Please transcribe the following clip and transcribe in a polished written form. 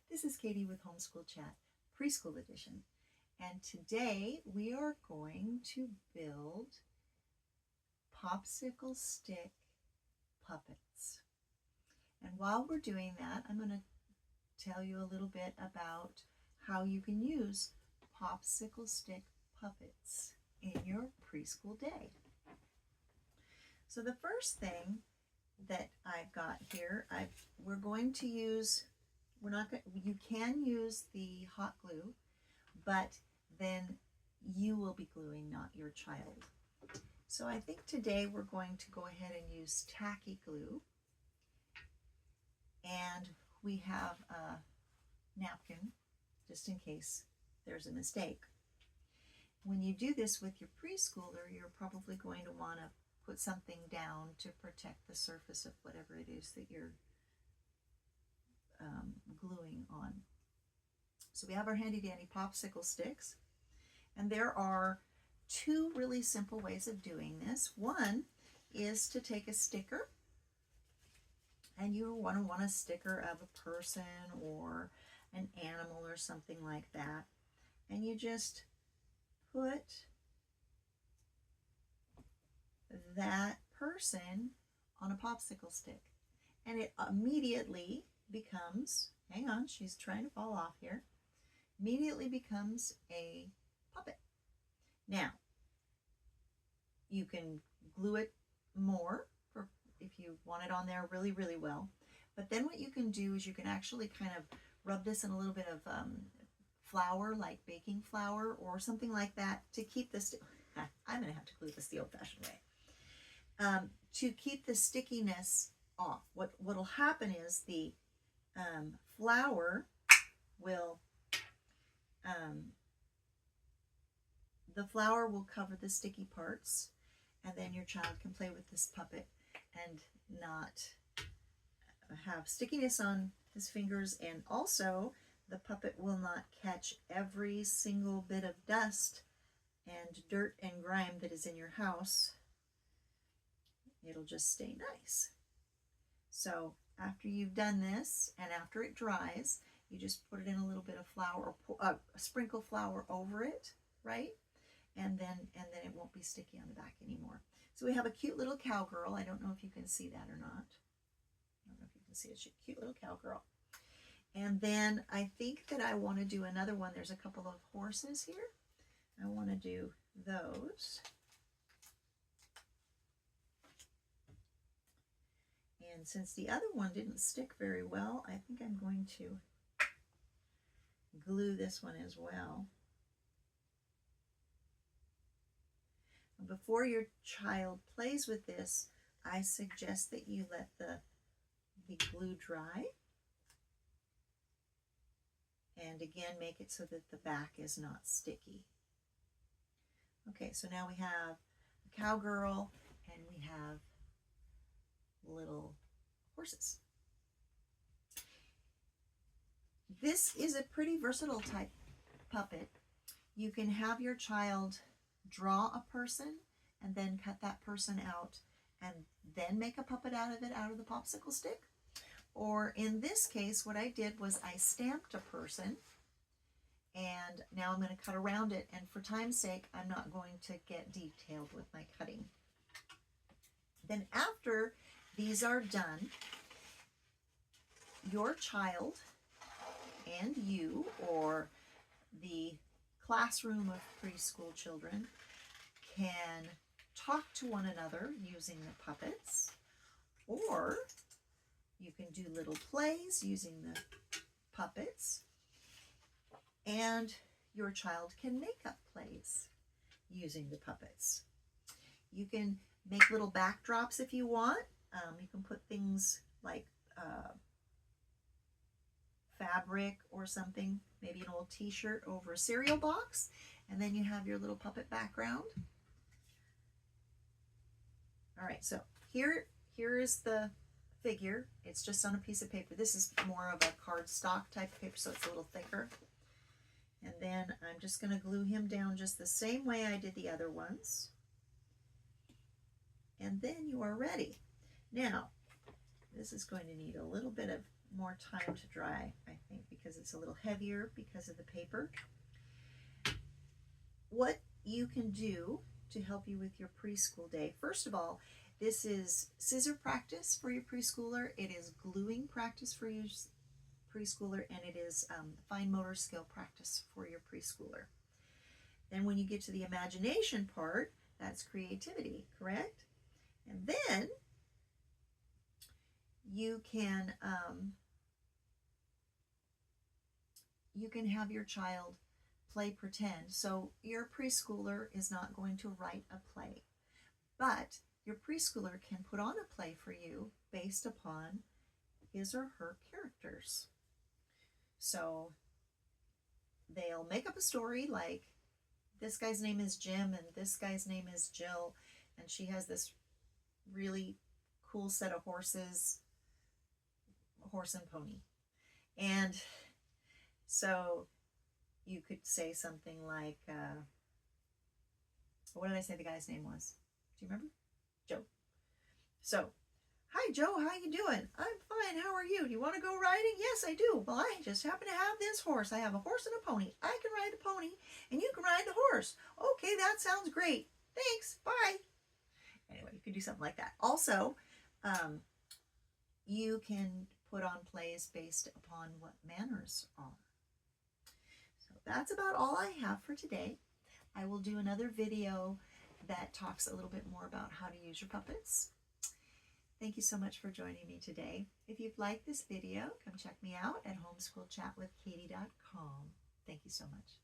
This is Katie with Homeschool Chat, Preschool Edition. And today we are going to build popsicle stick puppets. And while we're doing that, I'm going to tell you a little bit about how you can use popsicle stick puppets in your preschool day. So the first thing that I've got here, we're going to use, you can use the hot glue, but then you will be gluing, not your child. So I think today we're going to go ahead and use tacky glue. And we have a napkin, just in case there's a mistake. When you do this with your preschooler, you're probably going to want to put something down to protect the surface of whatever it is that you're gluing on. So we have our handy dandy popsicle sticks, and there are two really simple ways of doing this. One is to take a sticker, and you want a sticker of a person or an animal or something like that, and you just put that person on a popsicle stick, and it immediately becomes, hang on, she's trying to fall off here, immediately becomes a puppet. Now, you can glue it more if you want it on there really, really well. But then what you can do is you can actually kind of rub this in a little bit of flour, like baking flour or something like that, to keep this, I'm going to have to glue this the old-fashioned way, to keep the stickiness off. What'll happen is the flour will, cover the sticky parts, and then your child can play with this puppet and not have stickiness on his fingers, and also the puppet will not catch every single bit of dust and dirt and grime that is in your house. It'll just stay nice. So after you've done this and after it dries, you just put it in a little bit of flour, or sprinkle flour over it, right? And then it won't be sticky on the back anymore. So we have a cute little cowgirl. I don't know if you can see that or not. I don't know if you can see it. She's a cute little cowgirl. And then I think that I want to do another one. There's a couple of horses here. I want to do those. And since the other one didn't stick very well, I think I'm going to glue this one as well. Before your child plays with this, I suggest that you let the glue dry. And again, make it so that the back is not sticky. Okay, so now we have a cowgirl and we have little horses. This is a pretty versatile type puppet. You can have your child draw a person and then cut that person out and then make a puppet out of it, out of the popsicle stick. Or in this case, what I did was I stamped a person, and now I'm going to cut around it, and for time's sake, I'm not going to get detailed with my cutting. Then after these are done, your child and you, or the classroom of preschool children, can talk to one another using the puppets, or you can do little plays using the puppets, and your child can make up plays using the puppets. You can make little backdrops if you want. You can put things like fabric or something, maybe an old t-shirt over a cereal box, and then you have your little puppet background. All right, so here is the figure. It's just on a piece of paper. This is more of a cardstock type of paper, so it's a little thicker. And then I'm just going to glue him down just the same way I did the other ones. And then you are ready. Now, this is going to need a little bit of more time to dry, I think, because it's a little heavier because of the paper. What you can do to help you with your preschool day. First of all, this is scissor practice for your preschooler. It is gluing practice for your preschooler, and it is fine motor skill practice for your preschooler. Then when you get to the imagination part, that's creativity, correct? And then you can have your child play pretend. So your preschooler is not going to write a play, but your preschooler can put on a play for you based upon his or her characters. So they'll make up a story like, this guy's name is Jim and this guy's name is Jill, and she has this really cool set of horses, horse and pony. And so you could say something like, what did I say the guy's name was? Do you remember? Joe. So, hi Joe, how you doing? I'm fine, how are you? Do you want to go riding? Yes, I do. Well, I just happen to have this horse. I have a horse and a pony. I can ride the pony and you can ride the horse. Okay, that sounds great. Thanks, bye. Anyway, you can do something like that. Also, you can put on plays based upon what manners are. So that's about all I have for today. I will do another video that talks a little bit more about how to use your puppets. Thank you so much for joining me today. If you've liked this video, come check me out at homeschoolchatwithkatie.com. Thank you so much.